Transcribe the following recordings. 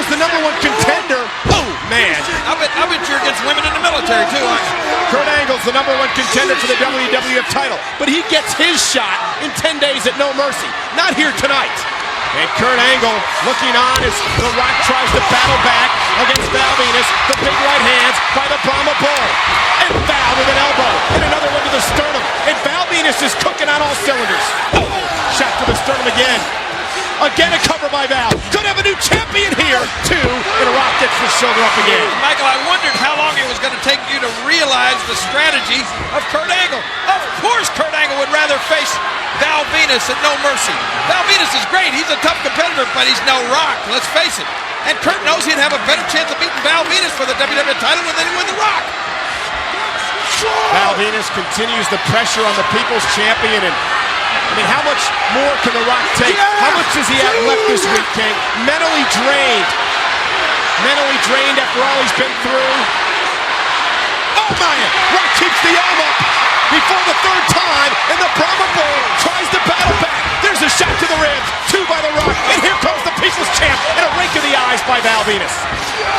the #1 contender. Oh, man. I bet you're against women in the military, too, aren't you? Kurt Angle's the #1 contender for the WWF title, but he gets his shot in 10 days at No Mercy. Not here tonight. And Kurt Angle looking on as The Rock tries to battle back against Val Venis. The big right hands by the Brahma Bull. And Val with an elbow. And another one to the sternum. And Val Venis is cooking on all cylinders. Oh, shot to the sternum again. Again a cover by Val. Could have a new champion here. 2, and The Rock gets the shoulder up again. Michael, I wondered how long it was going to take you to realize the strategy of Kurt Angle. Of course Kurt Angle would rather face Val Venis at No Mercy. Val Venis is great. He's a tough competitor, but he's no Rock. Let's face it. And Kurt knows he'd have a better chance of beating Val Venis for the WWF title than he would The Rock. Val Venis continues the pressure on the People's Champion, and I mean, how much more can The Rock take? How much does he have left this week, King? Mentally drained. Mentally drained after all he's been through. Oh, man! Rock keeps the arm up before the 3rd time, and the Brahma Bull tries to battle back. There's a shot to the ribs, 2 by The Rock, and here comes the People's Champ, and a rake in the eyes by Val Venis.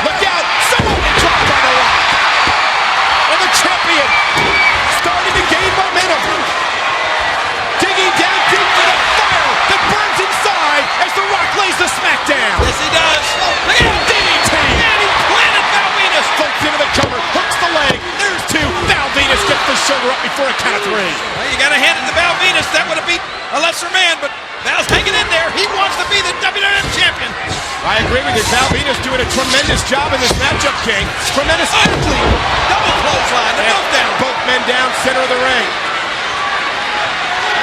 Look out! Someone dropped by The Rock. And the champion starting to gain momentum. Digging down deep to the fire that burns inside as The Rock lays the Smackdown. Yes, he does. Look at him. DDT. And he planted Val Venis. Floats into the cover, hooks the leg. There's 2. Val Venis gets the shoulder up before a count of 3. Well, you got to hand it to Val Venis. That would have beat a lesser man, but Val's hanging in there. He wants to be the WWF champion. I agree with you. Val Venis doing a tremendous job in this matchup, King. Tremendous athlete. Double clothesline. They're both down. Both men down, center of the ring.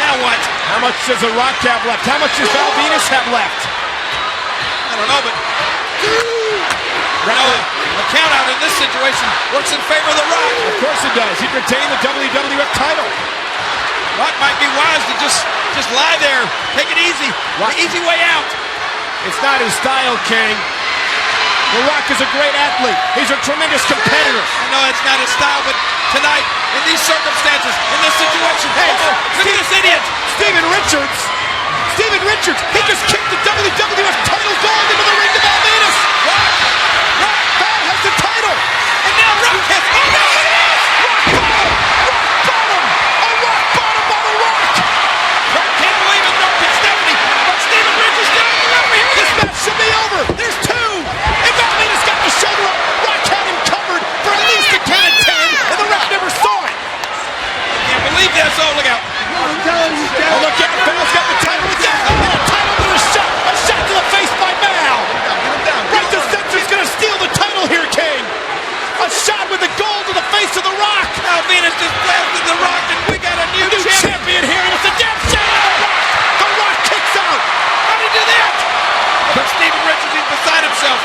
Now what? How much does The Rock have left? How much does Val Venis have left? I don't know, but the count out in this situation works in favor of The Rock. Of course it does. He retained the WWF title. Rock might be wise to just lie there, take it easy, Rock. the easy way out. It's not his style, King. The Rock is a great athlete. He's a tremendous competitor. I know it's not his style, but tonight, in these circumstances, in this situation, hey, look at this idiot. Steven Richards, he just kicked the WWF title gold into the ring to Val Venis. Rock, Val has the title. And now Rock has, oh no, look at this. Rock bottom by The Rock. Rock can't believe it, nor can Stephanie, but Steven Richards down the over here. This match should be over. There's 2. And Val Venis got the shoulder up. Rock had him covered for at least a count of 10, and the ref never saw it. Can't believe this. Oh, look out. Oh, look out. Val's got the title again. And a title with a shot. A shot to the face by Val. Right, the censor's going to steal the title here, King. A shot with the gold to the face of The Rock. Val Venis just blasted The Rock, and we got a new champion here, and it's a damn shot of The Rock. The Rock kicks out. How did he do that? But Steven Richards is beside himself.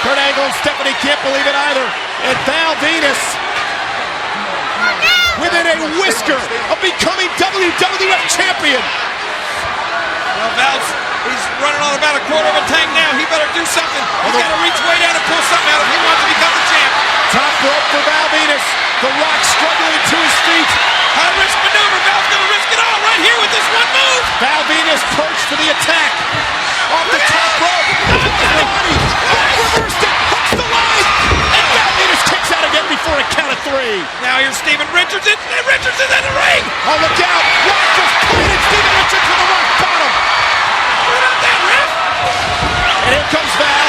Kurt Angle and Stephanie can't believe it either. And Val Venis, within a whisker of becoming WWF champion. Well, he's running on about a quarter of a tank now. He better do something. He's got to reach way down and pull something out if he wants to become the champ. Top rope for Val Venis. The Rock struggling to his feet. High-risk maneuver. Val's going to risk it all right here with this one move. Val Venis perched for the attack. Off the top rope. Body. Reversed it. Hooks the line. And Val Venis kicks out again before a count of 3. Now here's Steven Richards. And Richards is in the ring. Oh, look out. Rock just planted Steven Richards for the rock bottom. What about that, ref? And here comes Val.